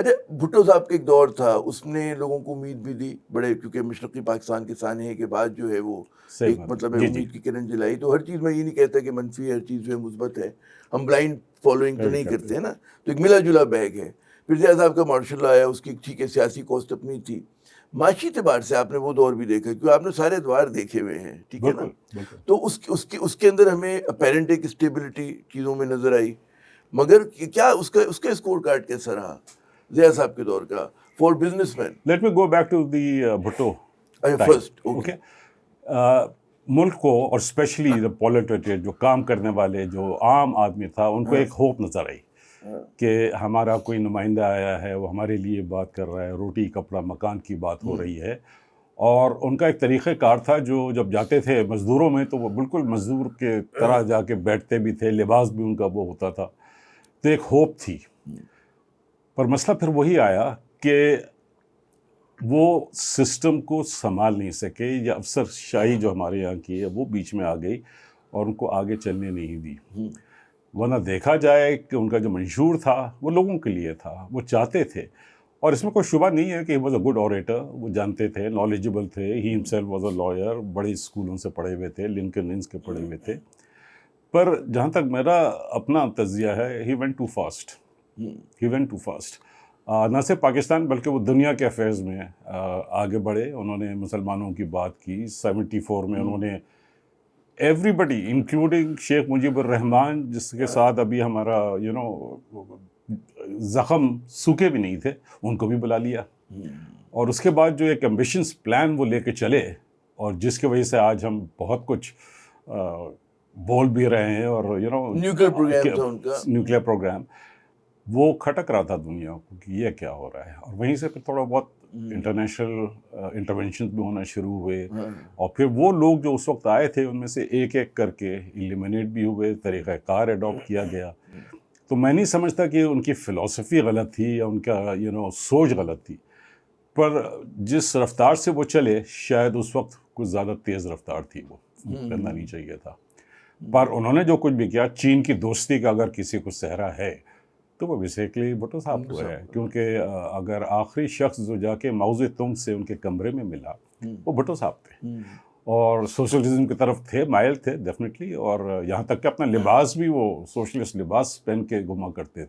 اچھا بھٹو صاحب کا ایک دور تھا، اس نے لوگوں کو امید بھی دی بڑے، کیونکہ مشرقی پاکستان کے سانحے کے بعد جو ہے وہ صحیح ایک بات مطلب ہے جی امید کی کرن جلائی. تو ہر چیز میں یہ نہیں کہتا کہ منفی، ہر چیز جو ہے مثبت ہے، ہم بلائنڈ فالوئنگ تو نہیں کرتے ہیں نا. تو ایک ملا جلا بیگ ہے. پھر ضیاء صاحب کا مارشل لا آیا، اس کی ٹھیک ہے سیاسی کوسٹ اپنی تھی. معاشی اعتبار سے آپ نے وہ دور بھی دیکھا، کیونکہ آپ نے سارے ادوار دیکھے ہوئے ہیں، ٹھیک ہے نا. بالکل بالکل. تو اس کے اندر ہمیں اپیرنٹ ایک اسٹیبلٹی چیزوں میں نظر آئی. مگر کیا اس کا اسکور کارڈ کیسا رہا ضیاء صاحب کے دور کا for businessman? Let me go back to the Bhutto time. First okay. ملک کو اور اسپیشلی دا پولیٹیٹر جو کام کرنے والے جو عام آدمی تھا، ان کو ایک ہوپ نظر آئی کہ ہمارا کوئی نمائندہ آیا ہے، وہ ہمارے لیے بات کر رہا ہے، روٹی کپڑا مکان کی بات ہو رہی ہے. اور ان کا ایک طریقہ کار تھا، جو جب جاتے تھے مزدوروں میں تو وہ بالکل مزدور کے طرح جا کے بیٹھتے بھی تھے، لباس بھی ان کا وہ ہوتا تھا. تو ایک ہوپ تھی. پر مسئلہ پھر وہی آیا کہ وہ سسٹم کو سنبھال نہیں سکے، یا افسر شاہی جو ہمارے یہاں کی ہے وہ بیچ میں آ گئی اور ان کو آگے چلنے نہیں دی. ورنہ دیکھا جائے کہ ان کا جو منشور تھا وہ لوگوں کے لیے تھا، وہ چاہتے تھے. اور اس میں کوئی شبہ نہیں ہے کہ he was a good orator, وہ جانتے تھے، نالجبل تھے. ہی ہمسیلف واز اے لائر، بڑے اسکولوں سے پڑھے ہوئے تھے، لنکن انس کے پڑھے ہوئے تھے. پر جہاں تک میرا اپنا تجزیہ ہے، he went too fast. He went too fast. نہ صرف پاکستان بلکہ وہ دنیا کے افیئرز میں آگے بڑھے. انہوں نے مسلمانوں کی بات کی. 74 میں انہوں نے ایوری بڈی انکلوڈنگ شیخ مجیب الرحمان، جس کے ساتھ ابھی ہمارا زخم سوکھے بھی نہیں تھے، ان کو بھی بلا لیا. اور اس کے بعد جو ایک ایمبیشنس پلان وہ لے کے چلے، اور جس کی وجہ سے آج ہم بہت کچھ بول بھی رہے ہیں. اور نیوکلیئر پروگرام تھا ان کا، نیوکلیئر پروگرام وہ کھٹک رہا تھا دنیا کو کہ یہ کیا ہو رہا ہے. اور وہیں سے پھر تھوڑا بہت انٹرنیشنل انٹرونشن بھی ہونا شروع ہوئے. اور پھر وہ لوگ جو اس وقت آئے تھے، ان میں سے ایک ایک کر کے ایلیمنیٹ بھی ہوئے، طریقہ کار اڈاپٹ کیا گیا. تو میں نہیں سمجھتا کہ ان کی فلسفی غلط تھی یا ان کا سوچ غلط تھی. پر جس رفتار سے وہ چلے، شاید اس وقت کچھ زیادہ تیز رفتار تھی، وہ کرنا نہیں چاہیے تھا. پر انہوں نے جو کچھ بھی کیا، چین کی دوستی کا اگر کسی کو سہرا ہے تو وہ بیسیکلی بھٹو صاحب کو ہے. کیونکہ اگر آخری شخص جو جا کے ماؤ زے تونگ سے ان کے کمرے میں ملا، وہ بھٹو صاحب تھے. اور سوشلزم کی طرف تھے، مائل تھے ڈیفینیٹلی. اور یہاں تک کہ اپنا لباس بھی وہ سوشلسٹ لباس پہن کے گھما کرتے تھے.